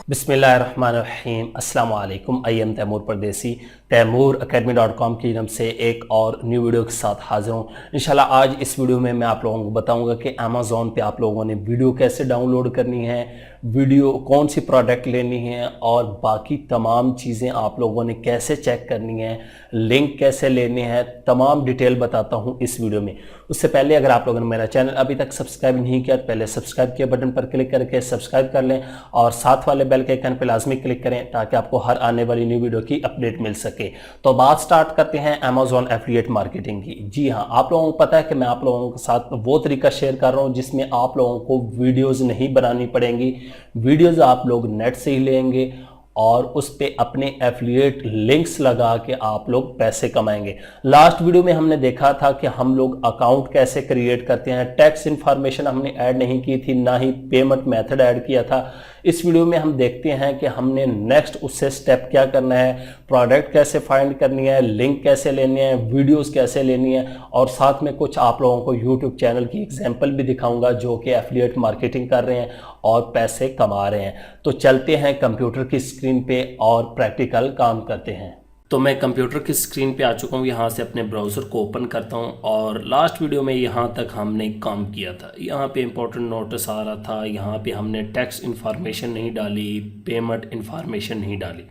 बिस्मिल्लाहिर्रहमानिर्रहीम अस्सलाम वालेकुम। आई एम तैमूर परदेसी तैमूर academy.com की तरफ से एक और न्यू वीडियो के साथ हाजिर हूँ। इंशाल्लाह आज इस वीडियो में मैं आप लोगों को बताऊंगा कि अमेज़ॉन पे आप लोगों ने वीडियो कैसे डाउनलोड करनी है, वीडियो कौन सी प्रोडक्ट लेनी है और बाकी तमाम चीज़ें आप लोगों ने कैसे चेक करनी है, लिंक कैसे लेने हैं, तमाम डिटेल बताता हूँ इस वीडियो में। उससे पहले अगर आप लोगों ने मेरा चैनल अभी तक सब्सक्राइब नहीं किया तो पहले सब्सक्राइब के बटन पर क्लिक करके सब्सक्राइब कर लें और साथ वाले बेल के आइकन पर लाजमी क्लिक करें ताकि आपको हर आने वाली न्यू वीडियो की अपडेट मिल सके। तो बात स्टार्ट करते हैं अमेज़ॉन एफिलिएट मार्केटिंग की। जी हाँ, आप लोगों को पता है कि मैं आप लोगों के साथ वो तरीका शेयर कर रहा हूँ जिसमें आप लोगों को वीडियोज़ नहीं बनानी पड़ेंगी। वीडियोज़ आप लोग नेट से ही लेंगे और उस पे अपने एफिलिएट लिंक्स लगा के आप लोग पैसे कमाएंगे। लास्ट वीडियो में हमने देखा था कि हम लोग अकाउंट कैसे क्रिएट करते हैं, टैक्स इन्फॉर्मेशन हमने ऐड नहीं की थी, ना ही पेमेंट मेथड ऐड किया था। इस वीडियो में हम देखते हैं कि हमने नेक्स्ट उससे स्टेप क्या करना है, प्रोडक्ट कैसे फाइंड करनी है, लिंक कैसे लेनी है, वीडियोस कैसे लेनी है और साथ में कुछ आप लोगों को यूट्यूब चैनल की एग्जांपल भी दिखाऊंगा जो कि एफिलिएट मार्केटिंग कर रहे हैं और पैसे कमा रहे हैं। तो चलते हैं कंप्यूटर की स्क्रीन पे और प्रैक्टिकल काम करते हैं। तो मैं कंप्यूटर की स्क्रीन पे आ चुका हूँ, यहाँ से अपने ब्राउज़र को ओपन करता हूँ और लास्ट वीडियो में यहाँ तक हमने काम किया था। यहाँ पे इंपॉर्टेंट नोटिस आ रहा था, यहाँ पे हमने टैक्स इन्फॉर्मेशन नहीं डाली, पेमेंट इन्फॉर्मेशन नहीं डाली।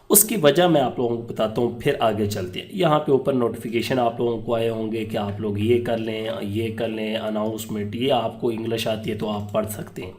उसकी वजह मैं आप लोगों को बताता हूँ, फिर आगे चलते हैं। यहाँ पे ऊपर नोटिफिकेशन आप लोगों को आए होंगे कि आप लोग ये कर लें, अनाउंसमेंट, ये आपको इंग्लिश आती है तो आप पढ़ सकते हैं।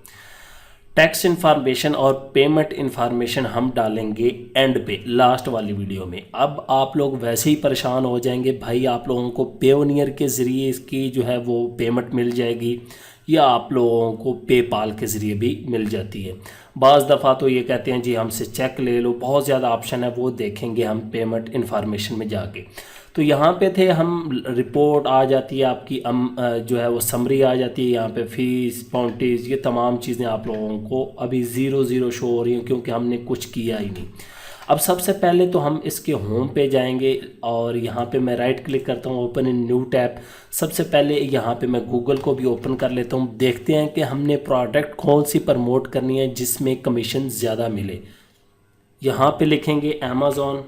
टैक्स इन्फॉर्मेशन और पेमेंट इन्फॉर्मेशन हम डालेंगे एंड पे, लास्ट वाली वीडियो में। अब आप लोग वैसे ही परेशान हो जाएंगे, भाई आप लोगों को पेयोनियर के ज़रिए इसकी जो है वो पेमेंट मिल जाएगी या आप लोगों को पेपाल के ज़रिए भी मिल जाती है। बाज़ दफ़ा तो ये कहते हैं जी हमसे चेक ले लो, बहुत ज़्यादा ऑप्शन है, वो देखेंगे हम पेमेंट इन्फॉर्मेशन में जाके। तो यहाँ पे थे हम, रिपोर्ट आ जाती है आपकी, जो है वो समरी आ जाती है, यहाँ पे फीस, पाउंटीज, ये तमाम चीज़ें आप लोगों को अभी 0 शो हो रही हैं क्योंकि हमने कुछ किया ही नहीं। अब सबसे पहले तो हम इसके होम पे जाएंगे और यहाँ पे मैं राइट क्लिक करता हूँ, ओपन इन न्यू टैब। सबसे पहले यहाँ पे मैं गूगल को भी ओपन कर लेता हूँ, देखते हैं कि हमने प्रोडक्ट कौन सी प्रमोट करनी है जिसमें कमीशन ज़्यादा मिले। यहाँ पे लिखेंगे अमेज़ॉन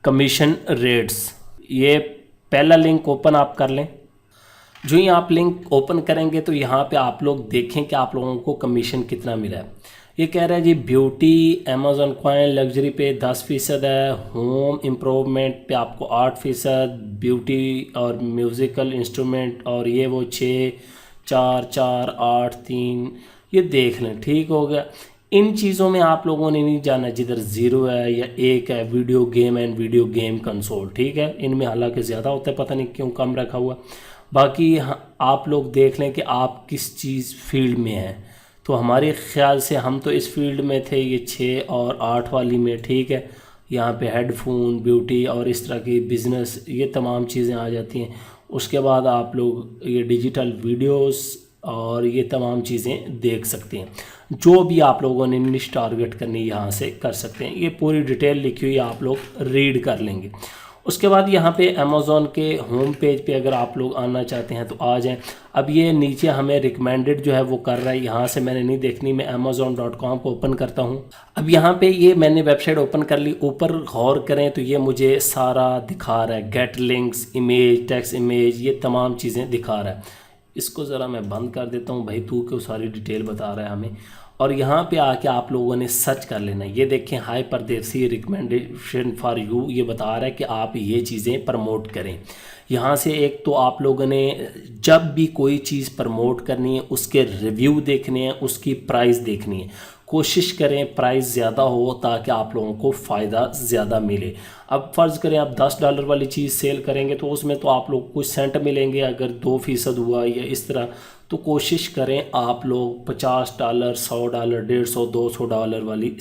कमीशन रेट्स, ये पहला लिंक ओपन आप कर लें। जो ही आप लिंक ओपन करेंगे तो यहाँ पे आप लोग देखें कि आप लोगों को कमीशन कितना मिला है। ये कह रहा है जी ब्यूटी अमेज़ॉन कॉइन लग्जरी पे 10% है, होम इम्प्रूवमेंट पे आपको 8%, ब्यूटी और म्यूज़िकल इंस्ट्रूमेंट और ये वो 6, 4, 4, 8, 3, ये देख लें, ठीक हो गया। इन चीज़ों में आप लोगों ने नहीं जाना जिधर 0 है या 1 है, video game and video game console, ठीक है, इनमें हालांकि ज़्यादा होता है, पता नहीं क्यों कम रखा हुआ। बाकी आप लोग देख लें कि आप किस चीज़ फील्ड में हैं। तो हमारे ख्याल से हम तो इस फील्ड में थे, ये 6 और 8 वाली में, ठीक है। यहाँ पे हेडफोन, ब्यूटी और इस तरह की बिज़नेस, ये तमाम चीज़ें आ जाती हैं। उसके बाद आप लोग ये डिजिटल वीडियोस और ये तमाम चीज़ें देख सकते हैं। जो भी आप लोगों ने निश टारगेट करनी यहाँ से कर सकते हैं, ये पूरी डिटेल लिखी हुई आप लोग रीड कर लेंगे। उसके बाद यहाँ पे अमेज़ॉन के होम पेज पे अगर आप लोग आना चाहते हैं तो आ जाएं। अब ये नीचे हमें रिकमेंडेड जो है वो कर रहा है, यहाँ से मैंने नहीं देखनी, मैं amazon.com को ओपन करता हूँ। अब यहाँ पे ये मैंने वेबसाइट ओपन कर ली, ऊपर गौर करें तो ये मुझे सारा दिखा रहा है, get links, image, text image, ये तमाम चीज़ें दिखा रहा है। इसको ज़रा मैं बंद कर देता हूँ, भाई तू क्यों सारी डिटेल बता रहा है हमें। और यहाँ पे आके आप लोगों ने सर्च कर लेना। ये देखें, हाई परदेसी रिकमेंडेशन फॉर यू, ये बता रहा है कि आप ये चीज़ें प्रमोट करें। यहाँ से एक तो आप लोगों ने जब भी कोई चीज़ प्रमोट करनी है उसके रिव्यू देखने हैं, उसकी प्राइस देखनी है। कोशिश करें प्राइस ज़्यादा हो ताकि आप लोगों को फ़ायदा ज़्यादा मिले। अब फ़र्ज़ करें आप $10 वाली चीज़ सेल करेंगे तो उसमें तो आप लोग कुछ सेंट मिलेंगे, अगर 2% हुआ या इस तरह, तो कोशिश करें आप लोग $50, $100, $150, $200 वाली।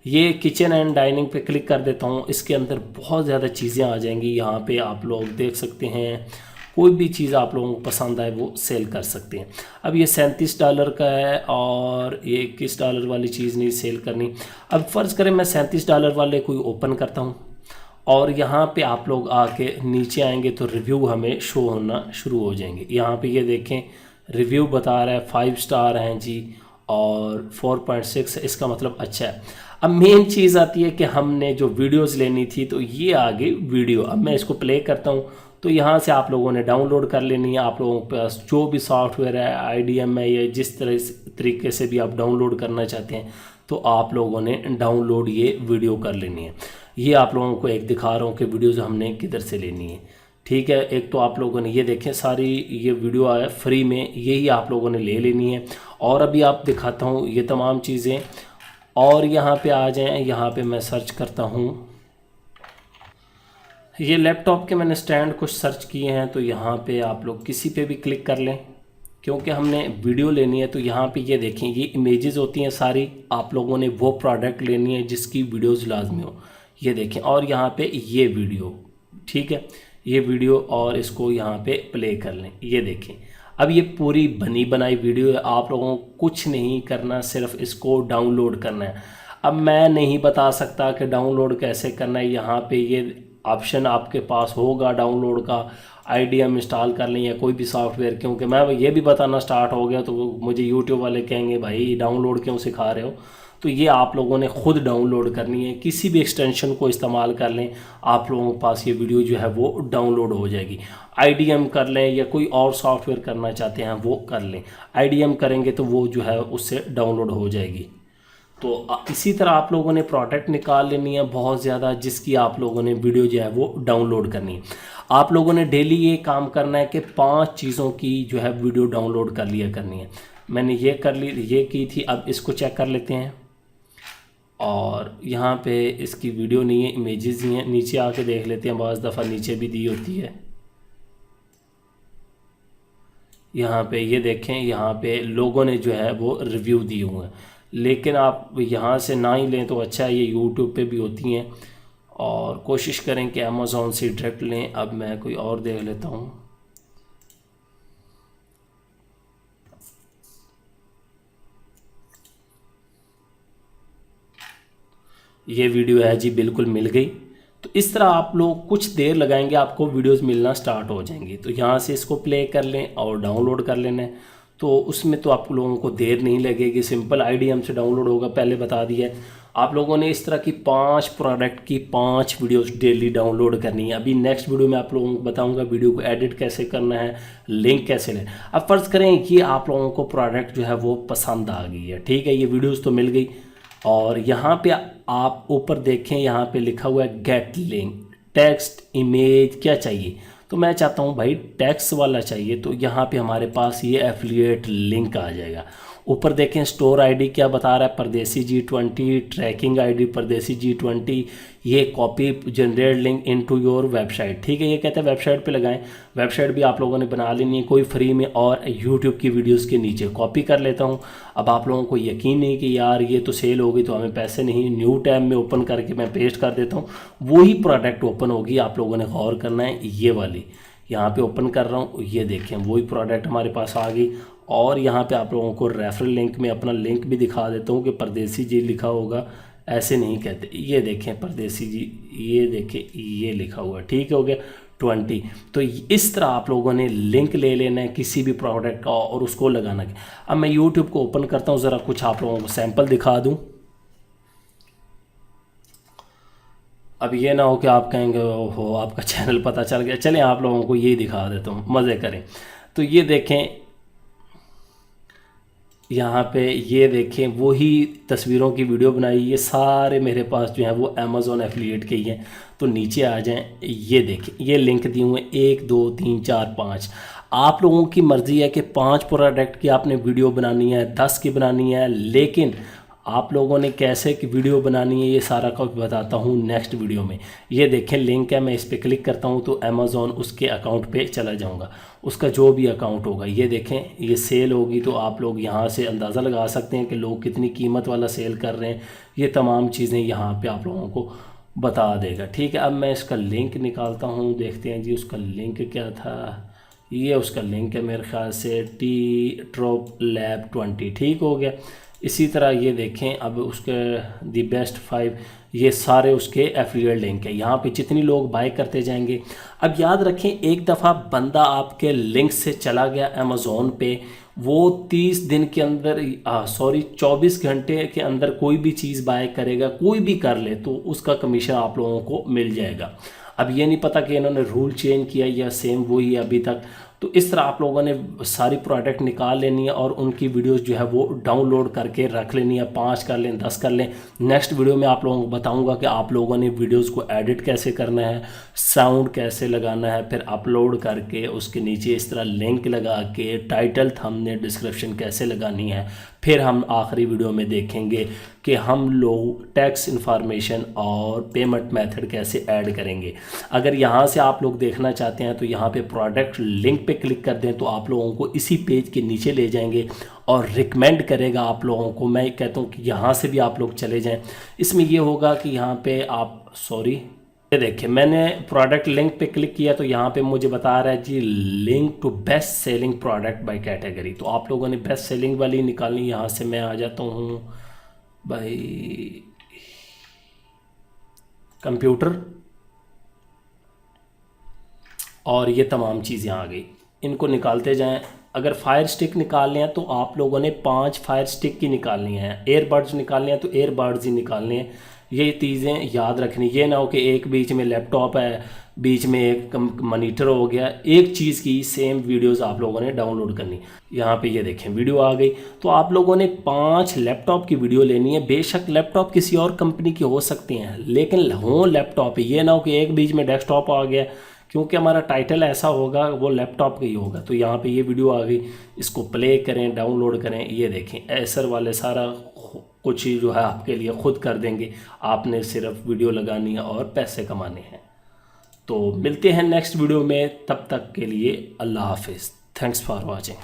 ये किचन एंड डाइनिंग पे क्लिक कर देता हूँ, इसके अंदर बहुत ज़्यादा चीज़ें आ जाएंगी। यहाँ पे आप लोग देख सकते हैं, कोई भी चीज़ आप लोगों को पसंद आए वो सेल कर सकते हैं। अब ये $37 का है और ये $21 वाली चीज़ नहीं सेल करनी। अब फ़र्ज़ करें मैं $37 वाले कोई ओपन करता हूँ और यहाँ पे आप लोग आके नीचे आएंगे तो रिव्यू हमें शो होना शुरू हो जाएंगे। यहाँ पे ये देखें, रिव्यू बता रहा है 5 स्टार हैं जी और 4.6 इसका मतलब अच्छा है। अब मेन चीज़ आती है कि हमने जो वीडियोस लेनी थी, तो ये आ गई वीडियो। अब मैं इसको प्ले करता हूँ, तो यहाँ से आप लोगों ने डाउनलोड कर लेनी है। आप लोगों के पास जो भी सॉफ्टवेयर है, IDM है, या जिस तरीके से भी आप डाउनलोड करना चाहते हैं, तो आप लोगों ने डाउनलोड ये वीडियो कर लेनी है। ये आप लोगों को एक दिखा रहा हूँ कि वीडियोज़ हमने किधर से लेनी है। ठीक है, एक तो आप लोगों ने ये देखें सारी ये वीडियो आया फ्री में, यही आप लोगों ने ले लेनी है। और अभी आप दिखाता हूँ ये तमाम चीज़ें। और यहाँ पे आ जाएं, यहाँ पे मैं सर्च करता हूँ, ये लैपटॉप के मैंने स्टैंड कुछ सर्च किए हैं, तो यहाँ पे आप लोग किसी पे भी क्लिक कर लें, क्योंकि हमने वीडियो लेनी है। तो यहाँ पे ये देखें, ये इमेजेस होती हैं सारी, आप लोगों ने वो प्रोडक्ट लेनी है जिसकी वीडियोस लाजमी हो। ये देखें, और यहाँ पे ये वीडियो, ठीक है, ये वीडियो, और इसको यहाँ पे प्ले कर लें। ये देखें, अब ये पूरी बनी बनाई वीडियो है। आप लोगों को कुछ नहीं करना, सिर्फ इसको डाउनलोड करना है। अब मैं नहीं बता सकता कि डाउनलोड कैसे करना है। यहाँ पे ये ऑप्शन आपके पास होगा डाउनलोड का, IDM इंस्टॉल कर लें या कोई भी सॉफ्टवेयर, क्योंकि मैं ये भी बताना स्टार्ट हो गया तो मुझे यूट्यूब वाले कहेंगे भाई डाउनलोड क्यों सिखा रहे हो। तो ये आप लोगों ने ख़ुद डाउनलोड करनी है, किसी भी एक्सटेंशन को इस्तेमाल कर लें, आप लोगों के पास ये वीडियो जो है वो डाउनलोड हो जाएगी। IDM कर लें या कोई और सॉफ्टवेयर करना चाहते हैं वो कर लें, IDM करेंगे तो वो जो है उससे डाउनलोड हो जाएगी। तो इसी तरह आप लोगों ने प्रोडक्ट निकाल लेनी है बहुत ज़्यादा, जिसकी आप लोगों ने वीडियो जो है वो डाउनलोड करनी है। आप लोगों ने डेली ये काम करना है कि 5 चीज़ों की जो है वीडियो डाउनलोड कर लिया करनी है। मैंने ये कर ली, ये की थी। अब इसको चेक कर लेते हैं, और यहाँ पे इसकी वीडियो नहीं है, इमेजेस ही हैं। नीचे आके देख लेते हैं, बाज़ दफ़ा नीचे भी दी होती है। यहाँ पे ये देखें, यहाँ पे लोगों ने जो है वो रिव्यू दिए हुए हैं, लेकिन आप यहाँ से ना ही लें तो अच्छा है। ये यूट्यूब पे भी होती हैं, और कोशिश करें कि अमेज़ॉन से डायरेक्ट लें। अब मैं कोई और देख लेता हूँ। ये वीडियो है जी, बिल्कुल मिल गई। तो इस तरह आप लोग कुछ देर लगाएंगे, आपको वीडियोस मिलना स्टार्ट हो जाएंगी। तो यहाँ से इसको प्ले कर लें और डाउनलोड कर लेना है, तो उसमें तो आप लोगों को देर नहीं लगेगी। सिंपल IDM से डाउनलोड होगा, पहले बता दिया है। आप लोगों ने इस तरह की 5 प्रोडक्ट की 5 वीडियोस डेली डाउनलोड करनी है। अभी नेक्स्ट वीडियो में आप लोगों को बताऊंगा वीडियो को एडिट कैसे करना है, लिंक कैसे लें। अब फ़र्ज़ करें ये आप लोगों को प्रोडक्ट जो है वो पसंद आ गई है, ठीक है, ये वीडियोज़ तो मिल गई। और यहाँ पे आप ऊपर देखें, यहाँ पे लिखा हुआ है गेट लिंक, टेक्स्ट, इमेज, क्या चाहिए। तो मैं चाहता हूँ भाई टेक्स्ट वाला चाहिए, तो यहाँ पे हमारे पास ये एफिलिएट लिंक आ जाएगा। ऊपर देखें स्टोर आईडी क्या बता रहा है, परदेसी G20, ट्रैकिंग आईडी परदेसी G20, ये copy generate link into your website, ठीक है। ये कहते हैं वेबसाइट पे लगाएं। वेबसाइट भी आप लोगों ने बना लेनी है कोई फ्री में, और यूट्यूब की वीडियोस के नीचे कॉपी कर लेता हूँ। अब आप लोगों को यकीन नहीं कि यार ये तो सेल होगी तो हमें पैसे नहीं, न्यू टैब में ओपन करके मैं पेस्ट कर देता हूँ, वही प्रोडक्ट ओपन होगी। आप लोगों ने गौर करना है, ये वाली यहाँ पे ओपन कर रहा हूँ, ये देखें वही प्रोडक्ट हमारे पास आ गई। और यहाँ पे आप लोगों को रेफरल लिंक में अपना लिंक भी दिखा देता हूँ कि परदेसी जी लिखा होगा, ऐसे नहीं कहते। ये देखें परदेसी जी, ये देखें ये लिखा हुआ, ठीक हो गया 20। तो इस तरह आप लोगों ने लिंक ले लेना है किसी भी प्रोडक्ट का और उसको लगाना है। अब मैं यूट्यूब को ओपन करता हूँ, ज़रा कुछ आप लोगों को सैंपल दिखा दूँ। अब ये ना हो कि आप कहेंगे ओहो आपका चैनल पता चल गया। चलें आप लोगों को ये दिखा देता हूँ, मज़े करें। तो ये देखें यहाँ पे, ये देखें वही तस्वीरों की वीडियो बनाई, ये सारे मेरे पास जो है वो अमेज़ॉन एफिलिएट के ही हैं। तो नीचे आ जाएं, ये देखें ये लिंक दिए हुए 1 2 3 4 5। आप लोगों की मर्ज़ी है कि 5 प्रोडक्ट की आपने वीडियो बनानी है, 10 की बनानी है, लेकिन आप लोगों ने कैसे की वीडियो बनानी है ये सारा का बताता हूँ नेक्स्ट वीडियो में। ये देखें लिंक है, मैं इस पर क्लिक करता हूँ तो अमेज़ॉन उसके अकाउंट पे चला जाऊँगा, उसका जो भी अकाउंट होगा। ये देखें ये सेल होगी, तो आप लोग यहाँ से अंदाज़ा लगा सकते हैं कि लोग कितनी कीमत वाला सेल कर रहे हैं। ये तमाम चीज़ें यहाँ पर आप लोगों को बता देगा, ठीक है। अब मैं इसका लिंक निकालता हूँ, देखते हैं जी उसका लिंक क्या था। ये उसका लिंक है मेरे ख्याल से TropLab 20, ठीक हो गया। इसी तरह ये देखें, अब उसके दी बेस्ट 5 ये सारे उसके एफिलिएट लिंक है। यहाँ पे जितनी लोग बाय करते जाएंगे, अब याद रखें एक दफ़ा बंदा आपके लिंक से चला गया अमेज़ोन पे, वो 30 दिन के अंदर 24 घंटे के अंदर कोई भी चीज़ बाय करेगा, कोई भी कर ले, तो उसका कमीशन आप लोगों को मिल जाएगा। अब ये नहीं पता कि इन्होंने रूल चेंज किया या सेम वही है अभी तक। तो इस तरह आप लोगों ने सारी प्रोडक्ट निकाल लेनी है और उनकी वीडियोस जो है वो डाउनलोड करके रख लेनी है, 5 कर लें, 10 कर लें। नेक्स्ट वीडियो में आप लोगों को बताऊंगा कि आप लोगों ने वीडियोस को एडिट कैसे करना है, साउंड कैसे लगाना है, फिर अपलोड करके उसके नीचे इस तरह लिंक लगा के टाइटल, थंबनेल, डिस्क्रिप्शन कैसे लगानी है। फिर हम आखिरी वीडियो में देखेंगे कि हम लोग टैक्स इन्फॉर्मेशन और पेमेंट मेथड कैसे ऐड करेंगे। अगर यहाँ से आप लोग देखना चाहते हैं तो यहाँ पे प्रोडक्ट लिंक पे क्लिक कर दें तो आप लोगों को इसी पेज के नीचे ले जाएंगे और रिकमेंड करेगा आप लोगों को। मैं कहता हूँ कि यहाँ से भी आप लोग चले जाएं। इसमें ये होगा कि यहाँ पे आप ये देखिए, मैंने प्रोडक्ट लिंक पे क्लिक किया तो यहाँ पे मुझे बता रहा है जी link to best selling product by category. तो आप लोगों ने बेस्ट सेलिंग वाली निकालनी। यहाँ से मैं आ जाता हूँ भाई कंप्यूटर, और ये तमाम चीज़ें आ गई, इनको निकालते जाएं। अगर फायर स्टिक निकालने हैं तो आप लोगों ने 5 फायर स्टिक की निकालनी है, एयरबड्स निकालने हैं तो एयरबड्स ही निकालने हैं। ये चीज़ें याद रखनी, ये ना हो कि एक बीच में लैपटॉप है, बीच में एक मॉनिटर हो गया, एक चीज़ की सेम वीडियोस आप लोगों ने डाउनलोड करनी। यहाँ पे ये देखें वीडियो आ गई, तो आप लोगों ने 5 लैपटॉप की वीडियो लेनी है। बेशक लैपटॉप किसी और कंपनी की हो सकती हैं, लेकिन हो लैपटॉप, ये ना हो कि एक बीच में डेस्कटॉप आ गया, क्योंकि हमारा टाइटल ऐसा होगा वो लैपटॉप का ही होगा। तो यहाँ पे ये वीडियो आ गई, इसको प्ले करें, डाउनलोड करें। ये देखें एसर वाले सारा कुछ ही जो है आपके लिए खुद कर देंगे, आपने सिर्फ वीडियो लगानी है और पैसे कमाने हैं। तो मिलते हैं नेक्स्ट वीडियो में, तब तक के लिए अल्लाह हाफिज़। Thanks for watching.